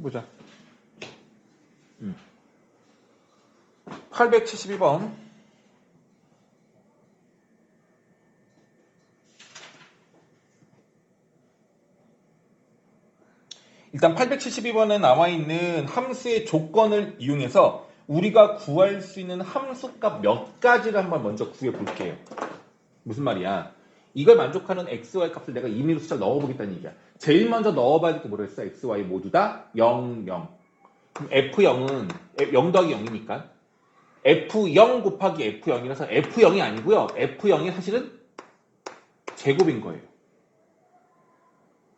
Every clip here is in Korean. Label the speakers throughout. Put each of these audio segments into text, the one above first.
Speaker 1: 보자. 872번. 일단 872번에 나와 있는 함수의 조건을 이용해서 우리가 구할 수 있는 함수값 몇 가지를 한번 먼저 구해 볼게요. 무슨 말이야? 이걸 만족하는 x, y 값을 내가 임의로 숫자를 넣어보겠다는 얘기야. 제일 먼저 넣어봐야 될 게 뭐라 했어? x, y 모두 다 0, 0. 그럼 f0은 0 더하기 0이니까 f0 곱하기 f0이라서 f0이 아니고요. f0이 사실은 제곱인 거예요.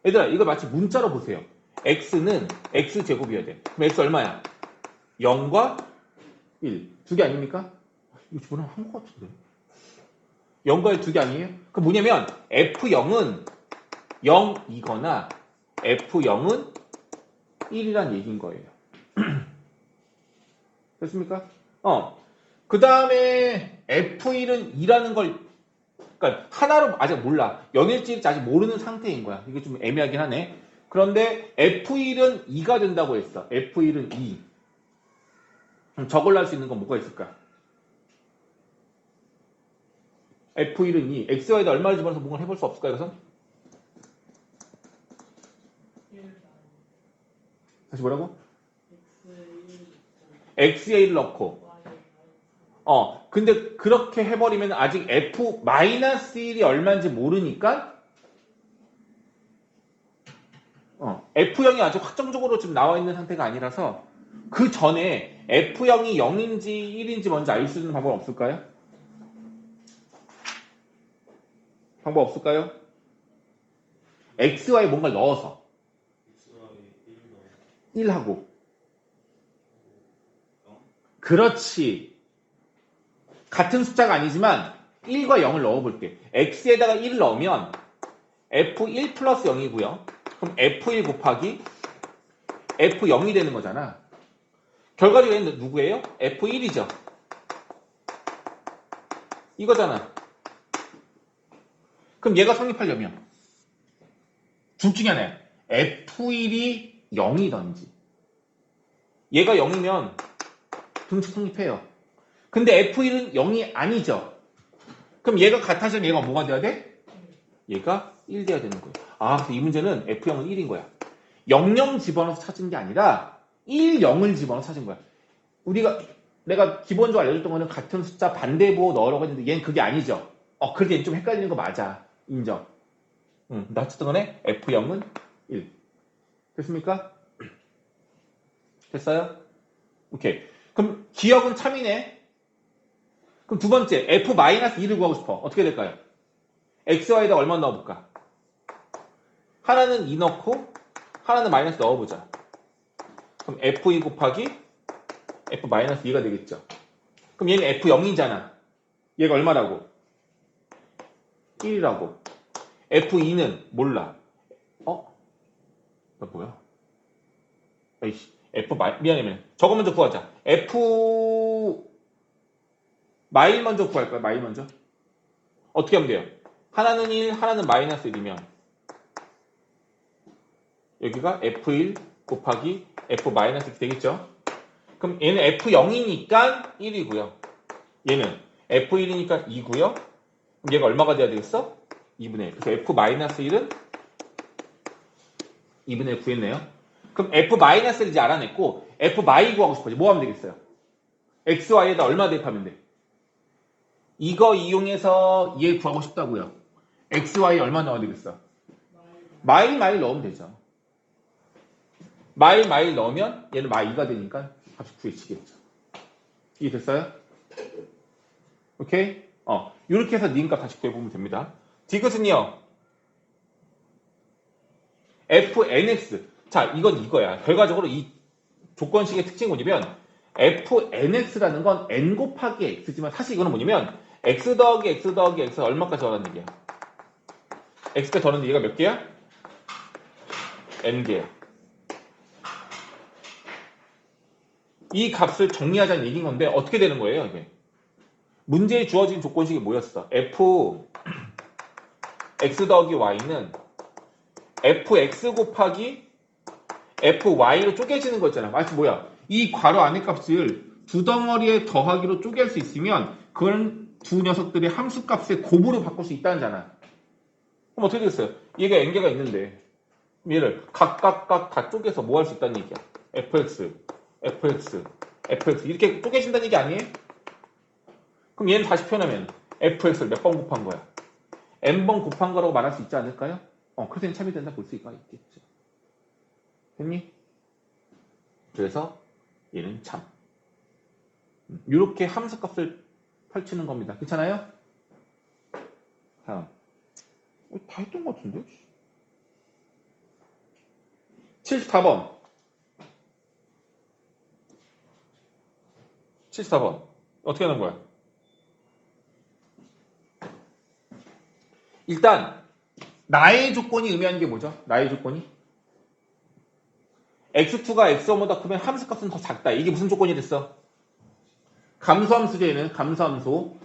Speaker 1: 얘들아, 이거 마치 문자로 보세요. x는 x제곱이어야 돼. 그럼 x 얼마야? 0과 1. 두 개 아닙니까? 이거 저번에 한 것 같은데. 0과 1 두 개 아니에요? 그럼 뭐냐면 f0은 0이거나 f0은 1이란 얘기인 거예요. 됐습니까? 그 다음에 f1은 2라는 걸, 그러니까 하나로 아직 몰라. 0일지 아직 모르는 상태인 거야. 이게 좀 애매하긴 하네. 그런데 f1은 2가 된다고 했어. f1은 2. 그럼 저걸로 할 수 있는 건 뭐가 있을까? f1은 2. xy에다 얼마를 집어넣어서 뭔가 해볼 수 없을까요? 그래서? 다시 뭐라고? x에 1 넣고. 근데 그렇게 해버리면 아직 f-1이 얼마인지 모르니까 f0이 아직 확정적으로 지금 나와 있는 상태가 아니라서 그 전에 f0이 0인지 1인지 먼저 알 수 있는 방법 없을까요? 방법 없을까요? xy에 뭔가 넣어서 1하고 그렇지. 같은 숫자가 아니지만 1과 0을 넣어볼게. x에다가 1을 넣으면 f1 플러스 0이고요. 그럼 f1 곱하기 f0이 되는 거잖아. 결과적으로 얘는 누구예요? f1이죠. 이거잖아. 그럼 얘가 성립하려면 둘 중에 하나야. f1이 0이던지 얘가 0이면 등식 성립해요. 근데 f1은 0이 아니죠. 그럼 얘가 같아지면 얘가 뭐가 돼야 돼? 얘가 1 돼야 되는 거예요. 그래서 이 문제는 f0은 1인 거야. 00 집어넣어서 찾은 게 아니라 1, 0을 집어넣어서 찾은 거야. 내가 기본적으로 알려줬던 거는 같은 숫자 반대보 넣으라고 했는데 얘는 그게 아니죠. 그래도 얘는 좀 헷갈리는 거 맞아. 인정. 나 어쨌든 간에 f0은 1. 됐습니까? 됐어요? 오케이. 그럼 기억은 참이네. 그럼 두 번째, f-2를 구하고 싶어. 어떻게 될까요? xy에다 얼마 넣어볼까? 하나는 2 넣고 하나는 마이너스 넣어보자. 그럼 f2 곱하기 f-2가 되겠죠. 그럼 얘는 f0이잖아. 얘가 얼마라고? 1이라고. f2는 몰라. 나 뭐야? 에이씨, 미안해. 저거 먼저 구하자. 마일 먼저 구할 거야. 마일 먼저. 어떻게 하면 돼요? 하나는 1, 하나는 마이너스 1이면 여기가 f1 곱하기 f-1 되겠죠? 그럼 얘는 f0이니까 1이고요. 얘는 f1이니까 2고요. 그럼 얘가 얼마가 돼야 되겠어? 2분의 1. 그래서 f-1은 2분의 1 구했네요. 그럼 f-1을 이제 알아냈고 f-y 구하고 싶어. 뭐 하면 되겠어요? x, y에다 얼마 대입하면 돼? 이거 이용해서 얘 구하고 싶다고요. x, y 얼마 넣어야 되겠어? 마일 넣으면 되죠. 마일 넣으면 얘는 마2가 되니까 값이 구해지겠죠. 이해 됐어요? 오케이? 이렇게 해서 님 값 다시 구해보면 됩니다. 디귿은요. fnx. 자, 이건 이거야. 결과적으로 이 조건식의 특징이 뭐냐면 fnx라는 건 n 곱하기 x지만 사실 이거는 뭐냐면 x 더하기 x 더하기 x 얼마까지 더하는 얘기야? x가 더하는 얘기가 몇 개야? n개야. 이 값을 정리하자는 얘기인 건데 어떻게 되는 거예요? 이게 문제에 주어진 조건식이 뭐였어? f x 더하기 y는 fx 곱하기 fy로 쪼개지는 거 있잖아. 마치 뭐야? 이 괄호 안의 값을 두 덩어리의 더하기로 쪼갤 수 있으면 그건 두 녀석들의 함수값의 곱으로 바꿀 수 있다는잖아. 그럼 어떻게 됐어요? 얘가 n개가 있는데 얘를 각각 다 쪼개서 뭐 할 수 있다는 얘기야. fx, fx, fx 이렇게 쪼개진다는 얘기 아니에요? 그럼 얘는 다시 표현하면 fx를 몇 번 곱한 거야? n번 곱한 거라고 말할 수 있지 않을까요? 그래서 얘는 참이 된다 볼 수 있겠죠. 됐니? 그래서 얘는 참. 이렇게 함수값을 펼치는 겁니다. 괜찮아요? 다음. 다 했던 것 같은데? 74번. 74번. 어떻게 하는 거야? 일단 나의 조건이 의미하는 게 뭐죠? 나의 조건이? x2가 x1보다 크면 함수값은 더 작다. 이게 무슨 조건이 됐어? 감소함수죠. 얘는 감소함수.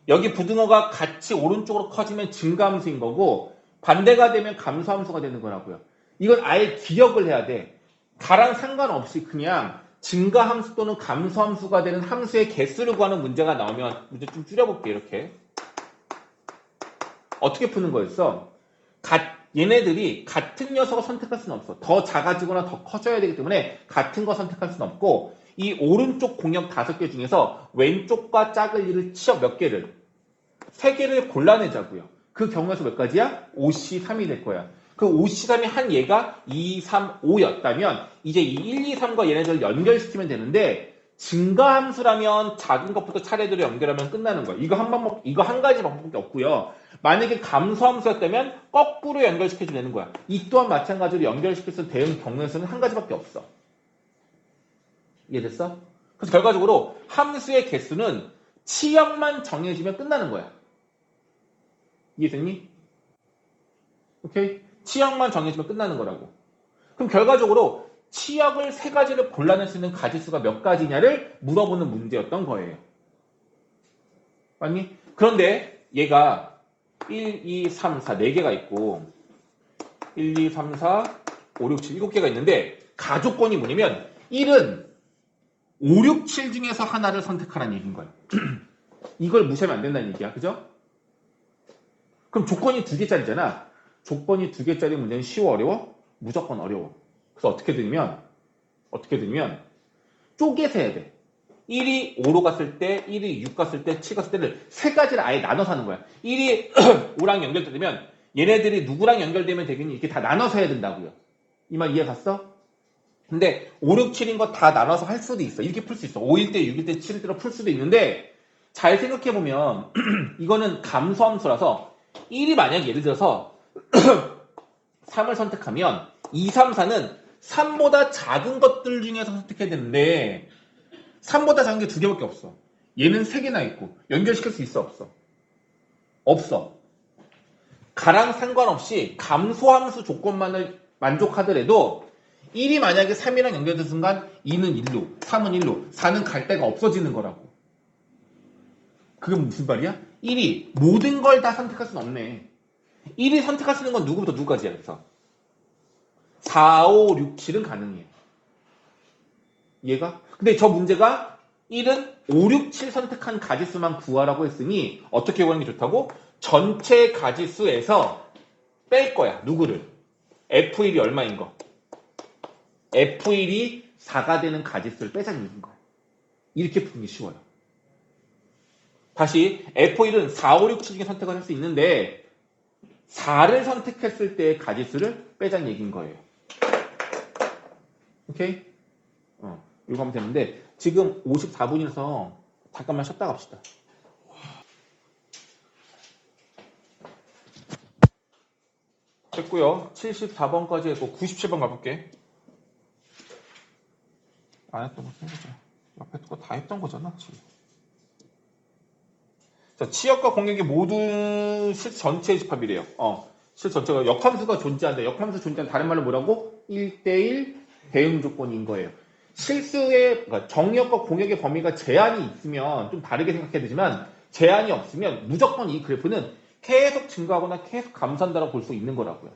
Speaker 1: 여기 부등호가 같이 오른쪽으로 커지면 증가함수인 거고 반대가 되면 감소함수가 되는 거라고요. 이건 아예 기억을 해야 돼. 다랑 상관없이 그냥 증가함수 또는 감소함수가 되는 함수의 개수를 구하는 문제가 나오면 문제 좀 줄여볼게. 이렇게 어떻게 푸는 거였어? 얘네들이 같은 녀석을 선택할 수는 없어. 더 작아지거나 더 커져야 되기 때문에 같은 거 선택할 수는 없고 이 오른쪽 공역 5개 중에서 왼쪽과 짝을 이룰 치역 몇 개를? 3개를 골라내자고요. 그 경우에서 몇 가지야? 5C3이 될 거야. 그 5C3이 한 얘가 2, 3, 5였다면 이제 이 1, 2, 3과 얘네들을 연결시키면 되는데 증가함수라면 작은 것부터 차례대로 연결하면 끝나는 거야. 이거 한 가지 방법밖에 없고요. 만약에 감소함수였다면 거꾸로 연결시켜주면 되는 거야. 이 또한 마찬가지로 연결시킬 수 있는 대응 경로에서는 한 가지밖에 없어. 이해됐어? 그래서 결과적으로 함수의 개수는 치역만 정해지면 끝나는 거야. 이해됐니? 오케이? 치역만 정해지면 끝나는 거라고. 그럼 결과적으로 치역을 3가지를 골라낼 수 있는 가지수가 몇 가지냐를 물어보는 문제였던 거예요. 맞니? 그런데 얘가 1, 2, 3, 4 4개가 있고 1, 2, 3, 4, 5, 6, 7 7개가 있는데 가조건이 뭐냐면 1은 5, 6, 7 중에서 하나를 선택하라는 얘기인 거야. 이걸 무시하면 안 된다는 얘기야. 그죠? 그럼 조건이 2개짜리잖아. 조건이 2개짜리 문제는 쉬워 어려워? 무조건 어려워. 그래서 어떻게 되냐면 쪼개서 해야 돼. 1이 5로 갔을 때, 1이 6 갔을 때, 7 갔을 때를 3가지를 아예 나눠서 하는 거야. 1이 5랑 연결되면 얘네들이 누구랑 연결되면 되겠니? 이렇게 다 나눠서 해야 된다고요. 이 말 이해 갔어? 근데 5, 6, 7인 거 다 나눠서 할 수도 있어. 이렇게 풀 수 있어. 5일 때, 6일 때, 7일 때로 풀 수도 있는데 잘 생각해보면 이거는 감소함수라서 1이 만약 예를 들어서 3을 선택하면 2, 3, 4는 3보다 작은 것들 중에서 선택해야 되는데 3보다 작은 게 2개밖에 없어. 얘는 3개나 있고 연결시킬 수 있어 없어? 없어. 가랑 상관없이 감소함수 조건만을 만족하더라도 1이 만약에 3이랑 연결된 순간 2는 1로, 3은 1로, 4는 갈 데가 없어지는 거라고. 그게 무슨 말이야? 1이 모든 걸 다 선택할 수는 없네. 1이 선택할 수 있는 건 누구부터 누구까지야? 그래서 4, 5, 6, 7은 가능해. 얘가? 근데 저 문제가 1은 5, 6, 7 선택한 가지수만 구하라고 했으니 어떻게 구하는 게 좋다고? 전체 가지수에서 뺄 거야. 누구를? F1이 얼마인 거? F1이 4가 되는 가지수를 빼자는 얘기인 거야. 이렇게 푸는 게 쉬워요. 다시 F1은 4, 5, 6, 7 중에 선택을 할 수 있는데 4를 선택했을 때의 가지수를 빼자는 얘기인 거예요. 오케이? 이거 하면 되는데 지금 54분이라서 잠깐만 쉬었다 갑시다. 됐고요. 74번까지 했고 97번 가볼게. 안 했던 거 생각해. 옆에 거 다 했던 거잖아. 지금. 자, 치역과 공역의 모든 실 전체의 집합이래요. 실 전체가 역함수가 존재한다. 역함수 존재한다. 다른 말로 뭐라고? 1대1 대응 조건인 거예요. 실수의 그러니까 정역과 공역의 범위가 제한이 있으면 좀 다르게 생각해야 되지만 제한이 없으면 무조건 이 그래프는 계속 증가하거나 계속 감소한다고 볼 수 있는 거라고요.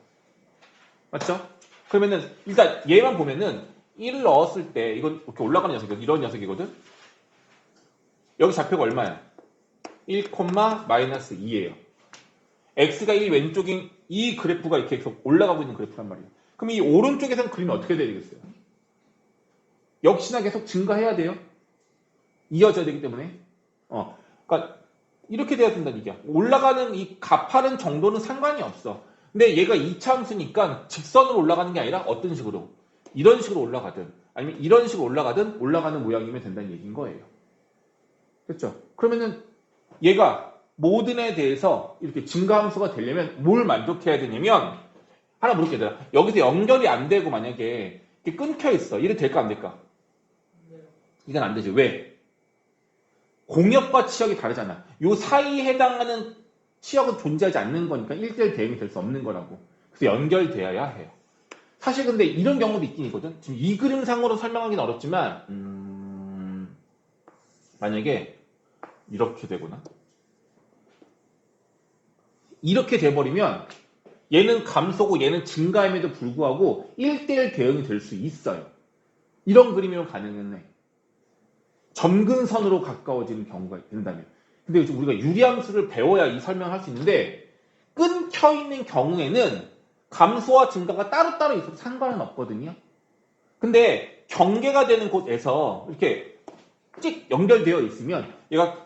Speaker 1: 맞죠? 그러면은 일단 얘만 보면은 1을 넣었을 때 이건 이렇게 올라가는 녀석이거든. 이런 녀석이거든. 여기 좌표가 얼마야? 1, 마이너스 2예요. x가 1 왼쪽인 이 그래프가 이렇게 계속 올라가고 있는 그래프란 말이에요. 그럼 이 오른쪽에서는 그림이 어떻게 돼야 되겠어요? 역시나 계속 증가해야 돼요. 이어져야 되기 때문에. 그러니까 이렇게 돼야 된다는 얘기야. 올라가는 이 가파른 정도는 상관이 없어. 근데 얘가 2차 함수니까 직선으로 올라가는 게 아니라 어떤 식으로? 이런 식으로 올라가든 아니면 이런 식으로 올라가든 올라가는 모양이면 된다는 얘기인 거예요. 그렇죠? 그러면은 얘가 모든에 대해서 이렇게 증가함수가 되려면 뭘 만족해야 되냐면 하나 물을게 얘들아. 여기서 연결이 안 되고 만약에 이렇게 끊겨 있어. 이래 될까 안 될까? 이건 안 되지. 왜? 공역과 치역이 다르잖아. 요 사이에 해당하는 치역은 존재하지 않는 거니까 1대1 대응이 될 수 없는 거라고. 그래서 연결되어야 해요. 사실 근데 이런 경우도 있긴 있거든. 지금 이 그림상으로 설명하기는 어렵지만 만약에 이렇게 되거나 이렇게 돼버리면 얘는 감소고 얘는 증가임에도 불구하고 1대1 대응이 될 수 있어요. 이런 그림이면 가능해. 점근선으로 가까워지는 경우가 된다면. 근데 요즘 우리가 유리함수를 배워야 이 설명을 할 수 있는데 끊겨 있는 경우에는 감소와 증가가 따로따로 있어도 상관은 없거든요. 근데 경계가 되는 곳에서 이렇게 찍 연결되어 있으면 얘가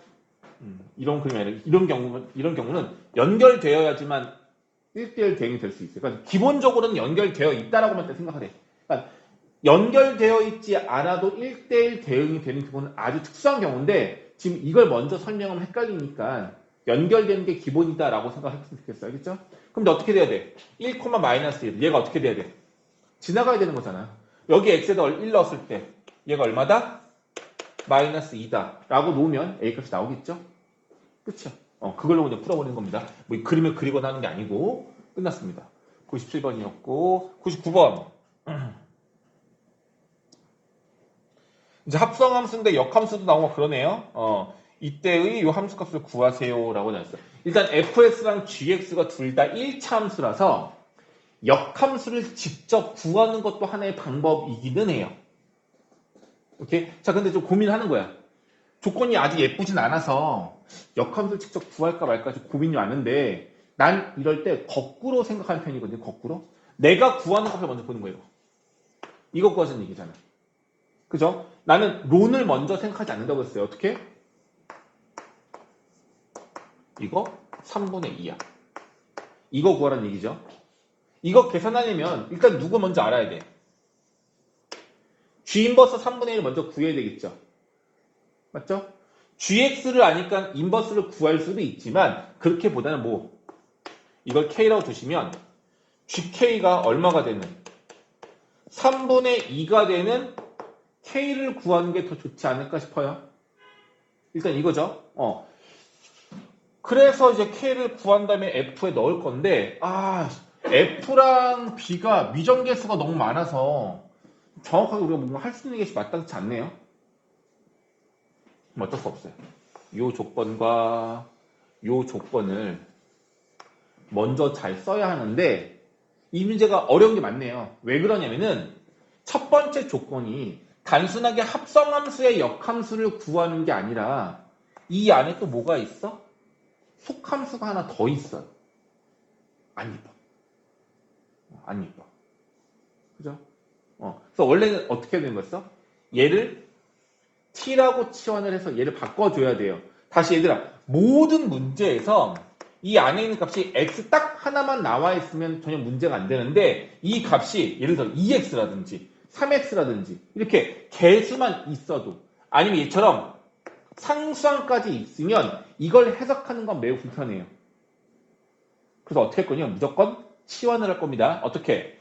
Speaker 1: 이런 그림이 아니라 이런 경우는 연결되어야지만 1대1 대응이 될 수 있어요. 그러니까 기본적으로는 연결되어 있다라고만 생각을 해. 그러니까 연결되어 있지 않아도 1대1 대응이 되는 경우는 아주 특수한 경우인데 지금 이걸 먼저 설명하면 헷갈리니까 연결되는 게 기본이다라고 생각했으면 좋겠어요. 알겠죠? 그럼 어떻게 돼야 돼? 1, 마이너스 1. 얘가 어떻게 돼야 돼? 지나가야 되는 거잖아요. 여기 x에다 1 넣었을 때 얘가 얼마다? 마이너스 2다 라고 놓으면 a값이 나오겠죠? 그쵸? 그걸로 그냥 풀어버리는 겁니다. 뭐 그림을 그리거나 하는 게 아니고 끝났습니다. 97번이었고 99번 이제 합성함수인데 역함수도 나오고 그러네요. 이때의 이 함수값을 구하세요라고 나왔어요. 일단 fx랑 gx가 둘 다 1차 함수라서 역함수를 직접 구하는 것도 하나의 방법이기는 해요. 오케이? 자, 근데 좀 고민하는 거야. 조건이 아직 예쁘진 않아서 역함수를 직접 구할까 말까 좀 고민이 많은데 난 이럴 때 거꾸로 생각하는 편이거든요. 거꾸로. 내가 구하는 값을 먼저 보는 거예요. 이거 구하자는 얘기잖아. 그죠? 나는 론을 먼저 생각하지 않는다고 했어요. 어떻게? 이거 3분의 2야. 이거 구하라는 얘기죠. 이거 계산하려면 일단 누구 먼저 알아야 돼? G 인버스 3분의 1을 먼저 구해야 되겠죠. 맞죠? GX를 아니까 인버스를 구할 수도 있지만 그렇게보다는 뭐 이걸 K라고 두시면 GK가 얼마가 되는 3분의 2가 되는 K를 구하는 게 더 좋지 않을까 싶어요. 일단 이거죠. 그래서 이제 K를 구한 다음에 F에 넣을 건데 F랑 B가 미정계수가 너무 많아서 정확하게 우리가 뭔가 할 수 있는 게 마땅치 않네요. 어쩔 수 없어요. 요 조건과 요 조건을 먼저 잘 써야 하는데 이 문제가 어려운 게 많네요. 왜 그러냐면은 첫 번째 조건이 단순하게 합성함수의 역함수를 구하는 게 아니라 이 안에 또 뭐가 있어? 속함수가 하나 더 있어요. 안 이뻐. 안 이뻐. 그죠? 그래서 원래는 어떻게 되는 거였어? 얘를 t라고 치환을 해서 얘를 바꿔줘야 돼요. 다시 얘들아, 모든 문제에서 이 안에 있는 값이 x 딱 하나만 나와 있으면 전혀 문제가 안 되는데 이 값이 예를 들어 2x라든지 3x라든지 이렇게 개수만 있어도 아니면 얘처럼 상수항까지 있으면 이걸 해석하는 건 매우 불편해요. 그래서 어떻게 할 거냐? 무조건 치환을 할 겁니다. 어떻게?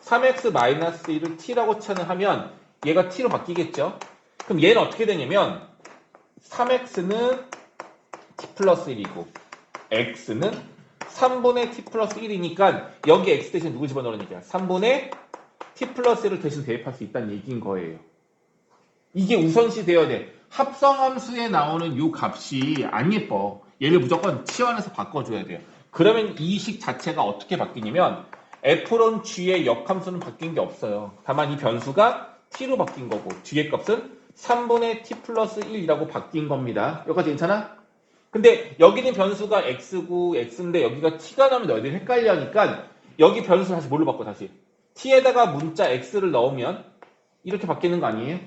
Speaker 1: 3x-1을 t라고 치환을 하면 얘가 t로 바뀌겠죠? 그럼 얘는 어떻게 되냐면 3x는 t 플러스 1이고 x는 3분의 t 플러스 1이니까 여기 x 대신 누구 집어넣으는 얘기야? 3분의 t 플러스 1을 대신 대입할 수 있다는 얘기인 거예요. 이게 우선시 되어야 돼. 합성함수에 나오는 이 값이 안 예뻐. 얘를 무조건 치환해서 바꿔줘야 돼요. 그러면 이 식 자체가 어떻게 바뀌냐면 F론 G의 역함수는 바뀐 게 없어요. 다만 이 변수가 T로 바뀐 거고 G의 값은 3분의 T 플러스 1이라고 바뀐 겁니다. 여기까지 괜찮아? 근데 여기는 변수가 X고 X인데 여기가 T가 나오면 너희들이 헷갈려 하니까 여기 변수 다시 뭘로 바꿔 다시? T에다가 문자 X를 넣으면 이렇게 바뀌는 거 아니에요?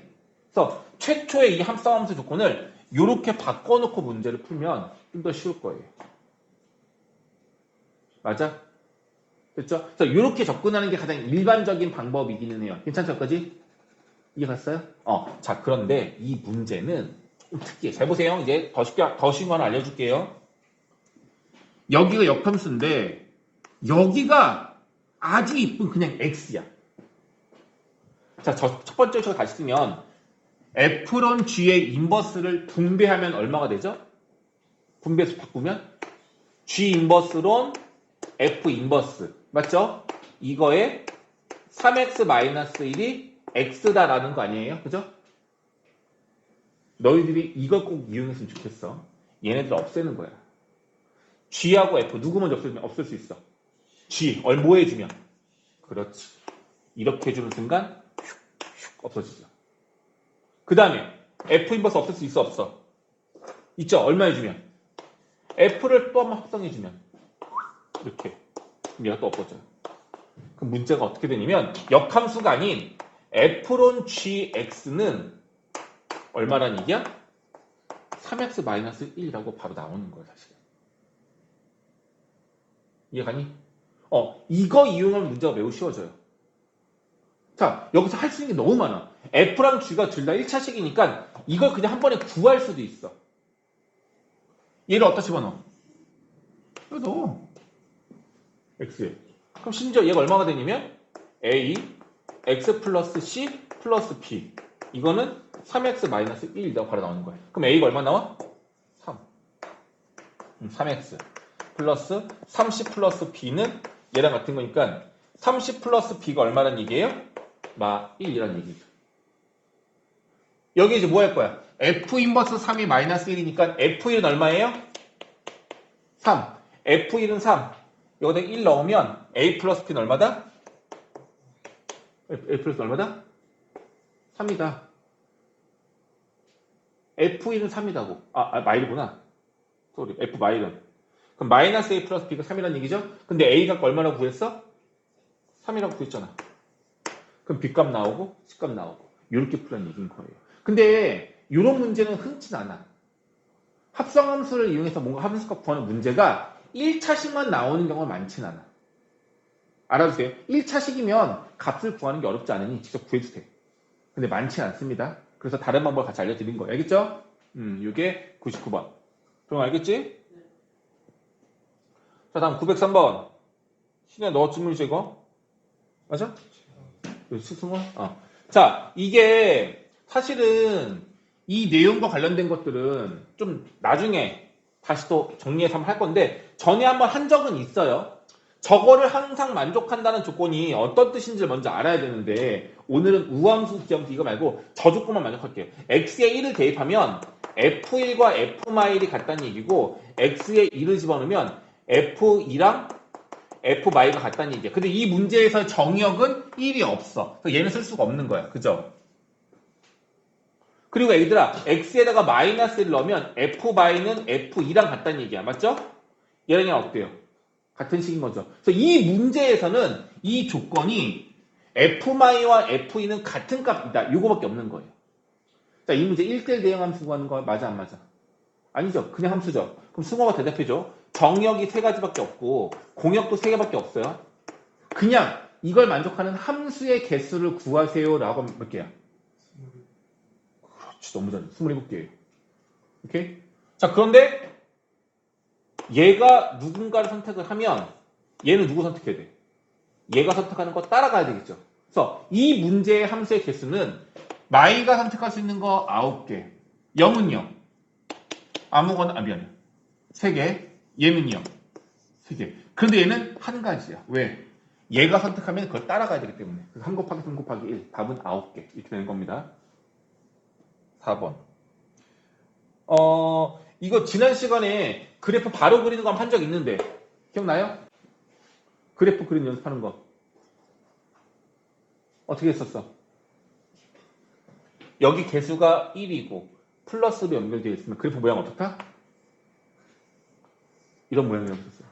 Speaker 1: 그래서 최초의 이 합성함수 조건을 이렇게 바꿔놓고 문제를 풀면 좀 더 쉬울 거예요. 맞아? 됐죠? 그래서 이렇게 접근하는 게 가장 일반적인 방법이기는 해요. 괜찮죠? 여기까지? 이해 갔어요? 자, 그런데 이 문제는 좀 특이해. 잘 보세요. 이제 더 쉬운 거 하나 알려줄게요. 여기가 역함수인데, 여기가 아주 이쁜 그냥 X야. 자, 첫 번째 식을 다시 쓰면, F론 G의 인버스를 분배하면 얼마가 되죠? 분배해서 바꾸면? G 인버스론 F 인버스. 맞죠? 이거에 3x-1이 x다라는 거 아니에요? 그죠? 너희들이 이걸 꼭 이용했으면 좋겠어. 얘네들 없애는 거야. G하고 F 누구 먼저 없앨 수 있어? G 뭐 해주면? 그렇지. 이렇게 해주는 순간 휙 없어지죠. 그 다음에 F 인버스 없앨 수 있어 없어? 있죠? 얼마 해주면? F를 또 한번 합성해주면 이렇게 그럼 얘가 또 없어져요. 그럼 문제가 어떻게 되냐면 역함수가 아닌 F론 GX는 얼마란 얘기야? 3x-1이라고 바로 나오는 거야 사실. 이해가니? 이거 이용하면 문제가 매우 쉬워져요. 자, 여기서 할 수 있는 게 너무 많아. F랑 G가 둘 다 1차식이니까 이걸 그냥 한 번에 구할 수도 있어. 얘를 어디다 집어넣어? 여기 넣어. X에. 그럼 심지어 얘가 얼마가 되냐면 A, X 플러스 C 플러스 P. 이거는 3x-1이라고 바로 나오는 거예요. 그럼 A가 얼마 나와? 3. 3x 플러스 30 플러스 B는 얘랑 같은 거니까 30 플러스 B가 얼마란 얘기예요? 1이란 얘기죠. 여기 이제 뭐 할 거야? F 인버스 3이 마이너스 1이니까 F1은 얼마예요? 3. F1은 3. 여기다 1 넣으면 A 플러스 P는 얼마다? A 플러스 얼마다? 3이다. F1은 3이다고. 마일이구나. 소리. F 마일은. 그럼 마이너스 A 플러스 B가 3이라는 얘기죠? 근데 A가 얼마라고 구했어? 3이라고 구했잖아. 그럼 B값 나오고 C값 나오고. 이렇게 풀라는 얘기인 거예요. 근데 이런 문제는 흔치 않아. 합성함수를 이용해서 뭔가 함수값 구하는 문제가 1차식만 나오는 경우가 많진 않아. 알아두세요. 1차식이면 값을 구하는 게 어렵지 않으니 직접 구해주세요. 근데 많지 않습니다. 그래서 다른 방법을 같이 알려드린 거예요. 알겠죠? 이게 99번. 그럼 알겠지? 자, 다음 903번. 신혜 너 질문이죠, 이거? 맞아? 스승원? 자, 이게 사실은 이 내용과 관련된 것들은 좀 나중에 다시 또 정리해서 한번 할 건데 전에 한번 한 적은 있어요. 저거를 항상 만족한다는 조건이 어떤 뜻인지를 먼저 알아야 되는데 오늘은 우함수, 기함수 이거 말고 저 조건만 만족할게요. x에 1을 대입하면 f1과 f-1이 같다는 얘기고 x에 1을 집어넣으면 f2랑 f-가 같다는 얘기야. 근데 이 문제에서 정의역은 1이 없어. 그래서 얘는 쓸 수가 없는 거야. 그죠? 그리고 애들아 x에다가 마이너스를 넣으면 f-는 f2랑 같다는 얘기야. 맞죠? 얘랑 얘랑 어때요? 같은 식인 거죠. 그래서 이 문제에서는 이 조건이 f-와 f2는 같은 값이다. 이거밖에 없는 거예요. 자, 이 문제 1대1 대형 함수 구하는 거 맞아 안 맞아? 아니죠. 그냥 함수죠. 그럼 승호가 대답해줘. 정역이 3가지밖에 없고 공역도 3개밖에 없어요. 그냥 이걸 만족하는 함수의 개수를 구하세요 라고 하면 몇 개야? 그렇지. 너무 잘해. 27개예요. 오케이? 자, 그런데 얘가 누군가를 선택을 하면 얘는 누구 선택해야 돼? 얘가 선택하는 거 따라가야 되겠죠. 그래서 이 문제의 함수의 개수는 마이가 선택할 수 있는 거 9개. 0은요? 아무거나, 미안해. 3개. 얘는요? 3개. 그런데 얘는 한 가지야. 왜? 얘가 선택하면 그걸 따라가야 되기 때문에. 그래서 3 곱하기 3 곱하기 1. 답은 9개. 이렇게 되는 겁니다. 4번. 이거 지난 시간에 그래프 바로 그리는 거 한 적 있는데 기억나요? 그래프 그리는 연습하는 거. 어떻게 했었어? 여기 개수가 1이고 플러스로 연결되어 있으면 그래프 모양 어떻다? 이런 모양이었었어요.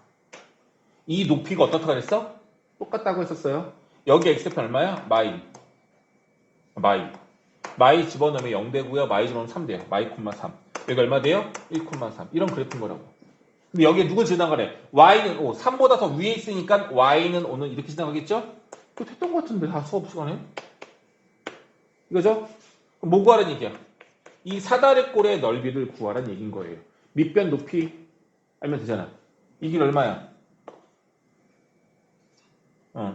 Speaker 1: 이 높이가 어떻다 그랬어? 똑같다고 했었어요. 여기 x표 얼마야? 마이 집어넣으면 0 되고요. 마이 집어넣으면 3 돼요. 마이 콤마 3. 여기 얼마 돼요? 1,3. 이런 그래프인 거라고. 근데 여기에 누굴 지나가래? y는 5. 3보다 더 위에 있으니까 y는 5는 이렇게 지나가겠죠? 그거 했던 것 같은데 수업 시간에. 이거죠? 그럼 뭐 구하라는 얘기야? 이 사다리 꼴의 넓이를 구하라는 얘기인 거예요. 밑변 높이 알면 되잖아. 이 길 얼마야?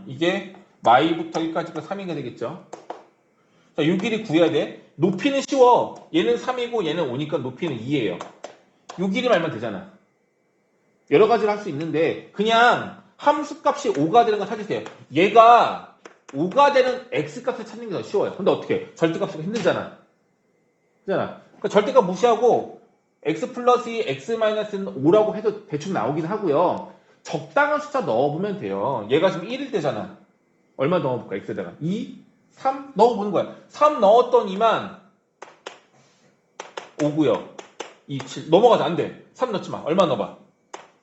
Speaker 1: 이게 마이부터 1까지가 3이가 되겠죠? 자, 이 길이 구해야 돼. 높이는 쉬워. 얘는 3이고 얘는 5니까 높이는 2예요. 이 길이 말면 되잖아. 여러 가지를 할 수 있는데 그냥 함수값이 5가 되는 거 찾으세요. 얘가 5가 되는 x값을 찾는 게 더 쉬워요. 근데 어떻게? 절대값이 힘들잖아. 그잖아. 그러니까 절대값 무시하고 x 플러스 2, x 마이너스는 5라고 해도 대충 나오긴 하고요. 적당한 숫자 넣어보면 돼요. 얘가 지금 1일 때잖아. 얼마 넣어볼까? x에다가 2, 3 넣어보는 거야. 3 넣었더니만 5고요. 2, 7 넘어가자. 안 돼. 3 넣지 마. 얼마 넣어봐.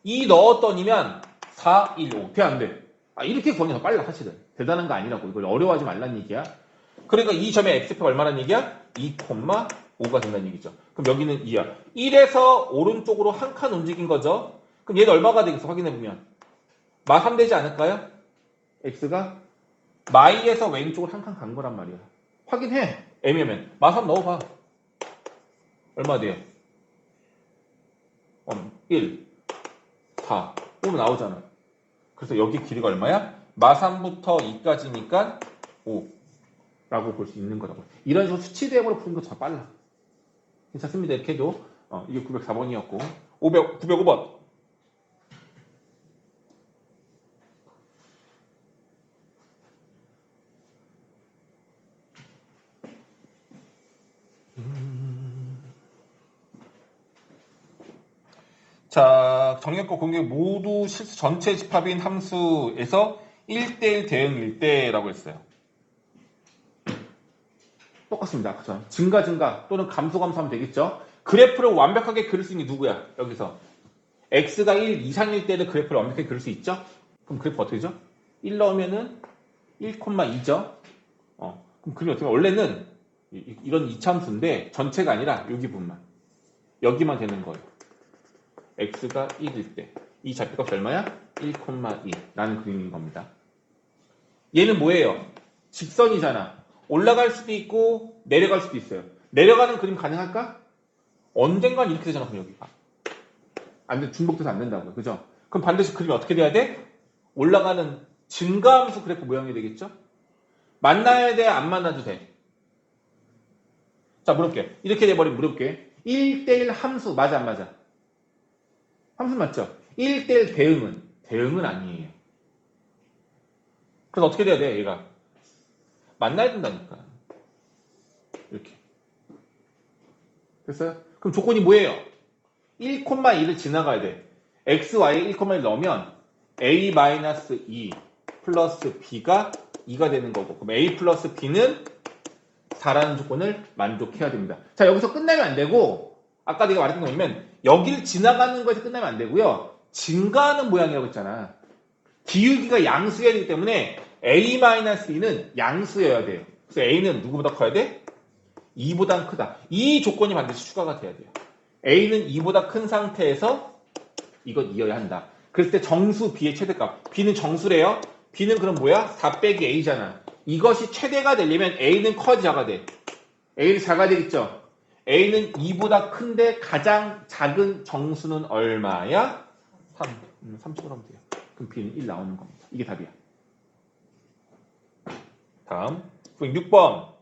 Speaker 1: 2 넣었더니면 4, 1, 5. 돼, 안 돼? 이렇게 구하는 게 더 빨라, 사실은. 대단한 거 아니라고. 이걸 어려워하지 말란 얘기야. 그러니까 이 점의 x표가 얼마란 얘기야? 2,5가 된다는 얘기죠. 그럼 여기는 2야. 1에서 오른쪽으로 한 칸 움직인 거죠. 그럼 얘는 얼마가 되겠어? 확인해보면. 마 3 되지 않을까요? x가 마이에서 왼쪽으로 한 칸 간 거란 말이야. 확인해. 애매하면. 마 3 넣어봐. 얼마 돼요? 1, 4. 5면 나오잖아. 그래서 여기 길이가 얼마야? 마 3부터 2까지니까 5라고 볼 수 있는 거라고. 이런 식으로 수치 대응으로 푸는 거 더 빨라. 괜찮습니다. 이렇게 해도. 이게 904번이었고. 905번. 자, 정렬과 공격 모두 실수 전체 집합인 함수에서 1대1 대응 1대라고 했어요. 똑같습니다. 그죠? 증가 또는 감소하면 되겠죠? 그래프를 완벽하게 그릴 수 있는 게 누구야? 여기서. x가 1 이상일 때는 그래프를 완벽하게 그릴 수 있죠? 그럼 그래프 어떻게 되죠? 1 넣으면은 1,2죠? 그럼 그림이 어떻게 원래는 이런 이차함수인데 전체가 아니라 여기 부분만. 여기만 되는 거예요. x가 1일 때. 이 좌표값이 얼마야? 1,2라는 그림인 겁니다. 얘는 뭐예요? 직선이잖아. 올라갈 수도 있고 내려갈 수도 있어요. 내려가는 그림 가능할까? 언젠간 이렇게 되잖아. 그럼 여기가. 안 돼. 중복돼서 안 된다고요. 그죠? 그럼 반드시 그림이 어떻게 돼야 돼? 올라가는 증가함수 그래프 모양이 되겠죠? 만나야 돼? 안 만나도 돼? 자, 물어볼게. 이렇게 돼버리면 물어볼게. 1대1 함수 맞아 안 맞아? 함수 맞죠? 1대1 대응은? 대응은 아니에요. 그래서 어떻게 돼야 돼, 얘가? 만나야 된다니까. 이렇게. 됐어요? 그럼 조건이 뭐예요? 1,2를 지나가야 돼. xy에 1,1 넣으면 a-2 플러스 b가 2가 되는 거고, 그럼 a 플러스 b는 4라는 조건을 만족해야 됩니다. 자, 여기서 끝나면 안 되고, 아까 내가 말했던 거 뭐냐면 여기를 지나가는 거에서 끝나면 안 되고요. 증가하는 모양이라고 했잖아. 기울기가 양수여야 되기 때문에 a-2는 양수여야 돼요. 그래서 a는 누구보다 커야 돼? 2보다 크다. 이 조건이 반드시 추가가 돼야 돼요. a는 2보다 큰 상태에서 이건 2여야 한다. 그랬을 때 정수 b의 최대값. b는 정수래요. b는 그럼 뭐야? 4 빼기 a잖아. 이것이 최대가 되려면 a는 커야 작아야 돼. a는 작아야 되겠죠? a는 2보다 큰데 가장 작은 정수는 얼마야? 3. 3쪽으로 하면 돼요. 그럼 b는 1 나오는 겁니다. 이게 답이야. 다음. 6번.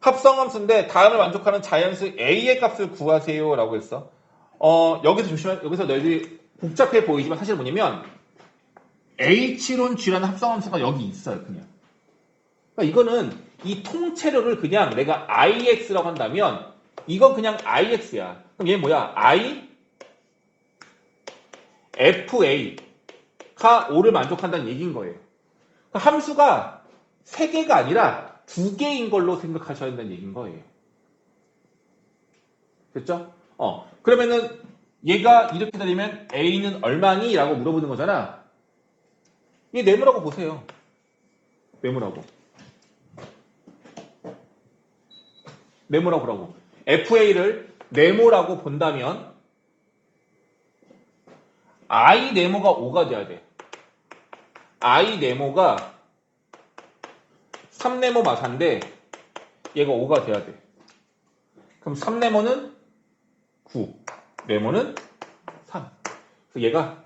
Speaker 1: 합성함수인데 다음을 만족하는 자연수 a의 값을 구하세요 라고 했어. 여기서 너희들이 복잡해 보이지만 사실 뭐냐면 h론 g라는 합성함수가 여기 있어요. 그냥. 그러니까 이거는 이 통째로를 그냥 내가 ix라고 한다면 이건 그냥 ix야. 그럼 얘 뭐야? i fa가 5를 만족한다는 얘기인 거예요. 그러니까 함수가 3개가 아니라 2개인 걸로 생각하셔야 된다는 얘기인 거예요. 됐죠? 그러면은 얘가 이렇게 되면 A는 얼마니? 라고 물어보는 거잖아. 얘 네모라고 보세요. 네모라고. 네모라고 보라고. FA를 네모라고 본다면 I 네모가 5가 돼야 돼. I 네모가 3네모 마사인데 얘가 5가 돼야 돼. 그럼 3네모는 9, 네모는 3. 그래서 얘가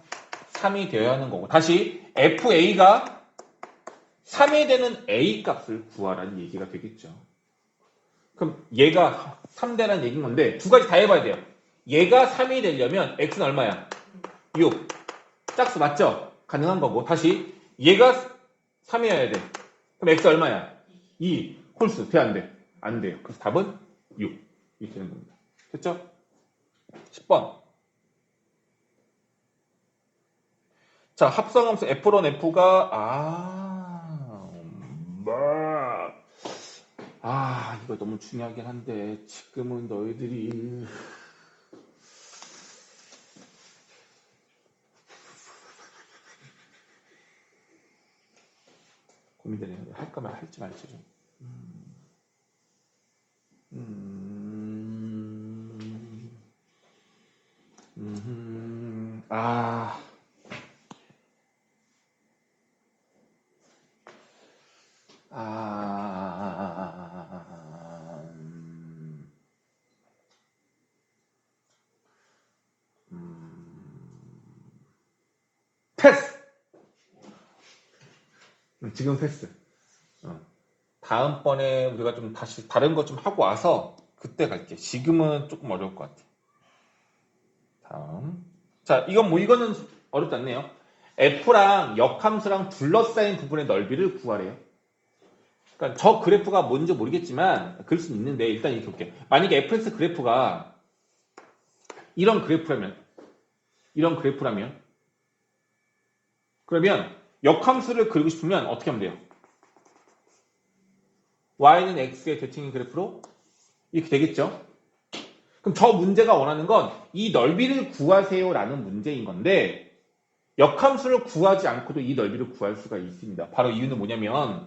Speaker 1: 3이 되어야 하는 거고. 다시 FA가 3이 되는 A 값을 구하라는 얘기가 되겠죠. 그럼 얘가 3대라는 얘기인 건데 두 가지 다 해봐야 돼요. 얘가 3이 되려면 X는 얼마야? 6. 짝수 맞죠? 가능한 거고. 다시 얘가 3이어야 돼. 그럼 X 얼마야? 2. 홀수. 돼? 안 돼? 안 돼요. 그래서 답은 6. 이렇게 되는 겁니다. 됐죠? 10번. 자, 합성함수 F론 F가 이거 너무 중요하긴 한데 지금은 너희들이 고민되네요. 할까 말 할지 말지 좀. 아, 아, 패스! 지금 패스. 다음번에 우리가 좀 다시 다른 것 좀 하고 와서 그때 갈게. 지금은 조금 어려울 것 같아. 다음. 자, 이거는 어렵지 않네요. F랑 역함수랑 둘러싸인 부분의 넓이를 구하래요. 그러니까 저 그래프가 뭔지 모르겠지만 그럴 수는 있는데 일단 이렇게 볼게요. 만약에 fx 그래프가 이런 그래프라면 그러면 역함수를 그리고 싶으면 어떻게 하면 돼요? y는 x의 대칭인 그래프로 이렇게 되겠죠? 그럼 저 문제가 원하는 건 이 넓이를 구하세요라는 문제인 건데 역함수를 구하지 않고도 이 넓이를 구할 수가 있습니다. 바로 이유는 뭐냐면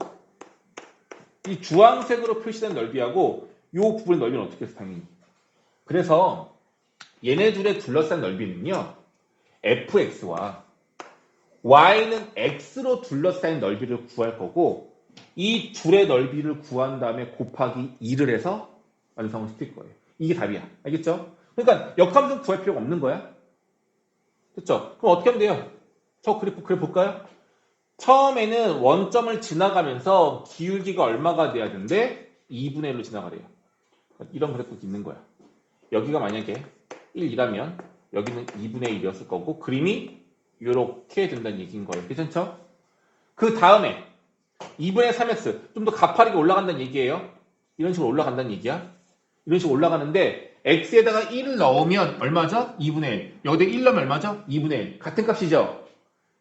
Speaker 1: 이 주황색으로 표시된 넓이하고 이 부분의 넓이는 어떻게 해서 당연히. 그래서 얘네 둘의 둘러싼 넓이는요. fx와 y는 x로 둘러싸인 넓이를 구할 거고 이 둘의 넓이를 구한 다음에 곱하기 2를 해서 완성을 시킬 거예요. 이게 답이야. 알겠죠? 그러니까 역함수 구할 필요가 없는 거야. 됐죠? 그럼 어떻게 하면 돼요? 저 그래프 볼까요? 처음에는 원점을 지나가면서 기울기가 얼마가 돼야 되는데 2분의 1로 지나가래요. 이런 그래프가 있는 거야. 여기가 만약에 1이라면 여기는 2분의 1이었을 거고 그림이 이렇게 된다는 얘기인 거예요. 괜찮죠? 그 다음에 2분의 3x 좀 더 가파르게 올라간다는 얘기예요. 이런 식으로 올라간다는 얘기야. 이런 식으로 올라가는데 x에다가 1을 넣으면 얼마죠? 2분의 1. 여기다 1 넣으면 얼마죠? 2분의 1. 같은 값이죠?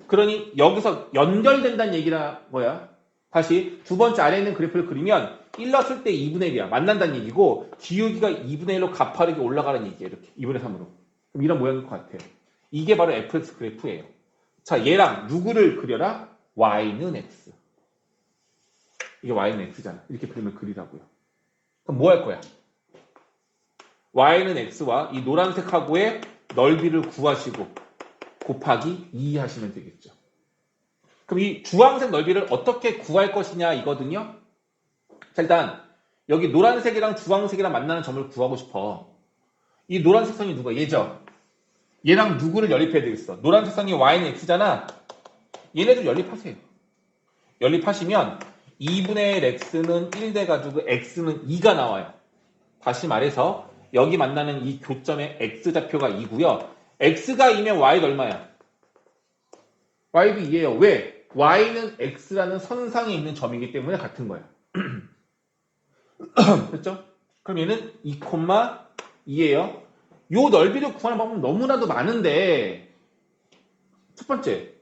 Speaker 1: 그러니 여기서 연결된다는 얘기라 뭐야? 다시 두 번째 아래에 있는 그래프를 그리면 1 넣었을 때 2분의 1이야. 만난다는 얘기고 기울기가 2분의 1로 가파르게 올라가는 얘기야. 이렇게 2분의 3으로. 그럼 이런 모양일 것 같아요. 이게 바로 fx 그래프예요. 자, 얘랑 누구를 그려라? y는 x. 이게 y는 x잖아. 이렇게 그림을 그리라고요. 그럼 뭐 할 거야? y는 x와 이 노란색하고의 넓이를 구하시고 곱하기 2 하시면 되겠죠. 그럼 이 주황색 넓이를 어떻게 구할 것이냐 이거든요. 자, 일단 여기 노란색이랑 주황색이랑 만나는 점을 구하고 싶어. 이 노란색 선이 누가? 얘죠. 얘랑 누구를 연립해야 되겠어? 노란색 선이 y는 x잖아. 얘네들 연립하세요. 연립하시면 2분의 1 x는 1 돼가지고 x는 2가 나와요. 다시 말해서 여기 만나는 이 교점의 x좌표가 2고요. x가 2면 y가 얼마야? y도 2예요. 왜? y는 x라는 선상에 있는 점이기 때문에 같은 거야. 됐죠? 그럼 얘는 2,2예요. 요 넓이를 구하는 방법은 너무나도 많은데 첫 번째,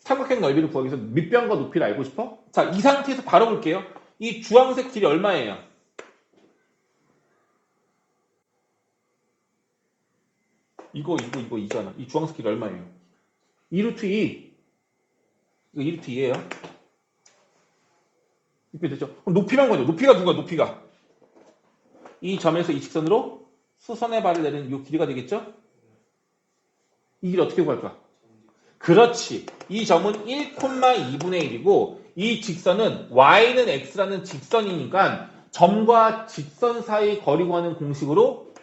Speaker 1: 삼각형 넓이를 구하기 위해서 밑변과 높이를 알고 싶어? 자, 이 상태에서 바로 볼게요. 이 주황색 길이 얼마예요? 이거잖아. 이 주황색 길이 얼마예요? 2루트 2. 이거 2루트 2예요. 이렇게 됐죠? 그럼 높이만 거죠. 높이가 누가 높이가? 이 점에서 이 직선으로 수선의 발을 내리는 이 길이가 되겠죠? 이 길이 어떻게 구할까? 그렇지. 이 점은 1,2분의 1이고 이 직선은 y는 x라는 직선이니까 점과 직선 사이 거리 구하는 공식으로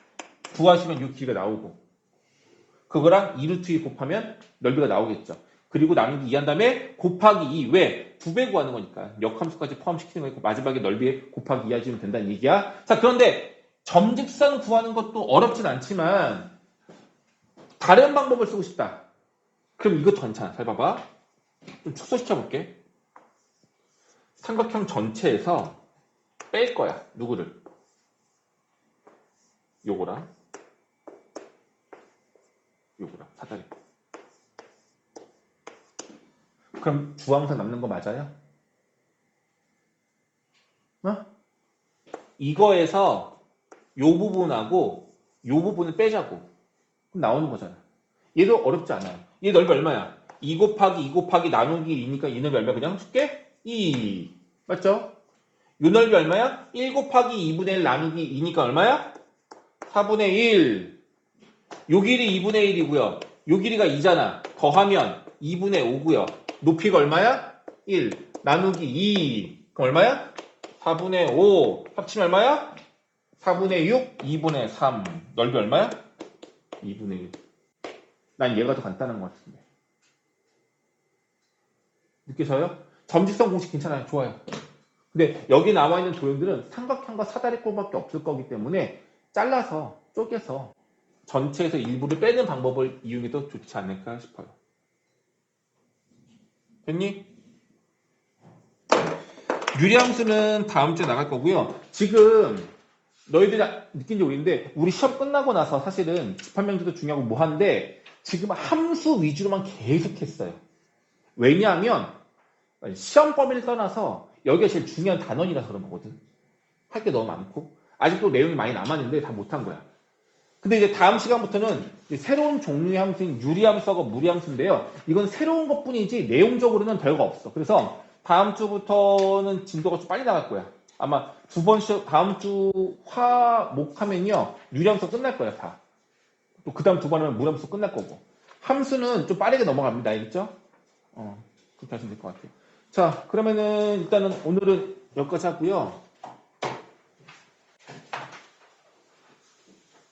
Speaker 1: 구하시면 이 길이가 나오고 그거랑 2루트 2 곱하면 넓이가 나오겠죠. 그리고 나누기 2 한 다음에 곱하기 2 왜? 2배 구하는 거니까 역함수까지 포함시키는 거니까 마지막에 넓이에 곱하기 2 해주면 된다는 얘기야. 자, 그런데 점직선 구하는 것도 어렵진 않지만 다른 방법을 쓰고 싶다. 그럼 이것도 괜찮아. 잘 봐봐. 좀 축소시켜볼게. 삼각형 전체에서 뺄 거야. 누구를? 요거랑 사다리. 그럼 주황색 남는 거 맞아요? 어? 이거에서 요 부분하고 요 부분을 빼자고. 그럼 나오는 거잖아. 얘도 어렵지 않아요. 얘 넓이 얼마야? 2 곱하기 2 곱하기 나누기 2니까 이 넓이 얼마 그냥 줄게? 2. 맞죠? 요 넓이 얼마야? 1 곱하기 2분의 1 나누기 2니까 얼마야? 4분의 1. 요 길이 2분의 1이고요. 요 길이가 2잖아. 더하면 2분의 5고요. 높이가 얼마야? 1. 나누기 2. 그럼 얼마야? 4분의 5. 합치면 얼마야? 4분의 6. 2분의 3. 넓이 얼마야? 2분의 1. 난 얘가 더 간단한 것 같은데. 느껴져요? 점직선 공식 괜찮아요. 좋아요. 근데 여기 나와 있는 도형들은 삼각형과 사다리꼴밖에 없을 거기 때문에 잘라서 쪼개서 전체에서 일부를 빼는 방법을 이용해도 좋지 않을까 싶어요. 됐니? 유리함수는 다음 주에 나갈 거고요. 지금 너희들이 느낀지 모르겠는데 우리 시험 끝나고 나서 사실은 집합명제도 중요하고 뭐한데 지금 함수 위주로만 계속 했어요. 왜냐하면 시험 범위를 떠나서 여기가 제일 중요한 단원이라서 그런 거거든. 할 게 너무 많고 아직도 내용이 많이 남았는데 다 못한 거야. 근데 이제 다음 시간부터는 이제 새로운 종류의 함수인 유리함수하고 무리함수인데요. 이건 새로운 것뿐이지 내용적으로는 별거 없어. 그래서 다음 주부터는 진도가 좀 빨리 나갈 거야. 아마 두 번 다음 주 화목하면요 유리함수 끝날 거야 다. 또 그 다음 두 번 하면 무리함수 끝날 거고. 함수는 좀 빠르게 넘어갑니다. 알겠죠? 그렇게 하시면 될 것 같아요. 자, 그러면은 일단은 오늘은 여기까지 하고요.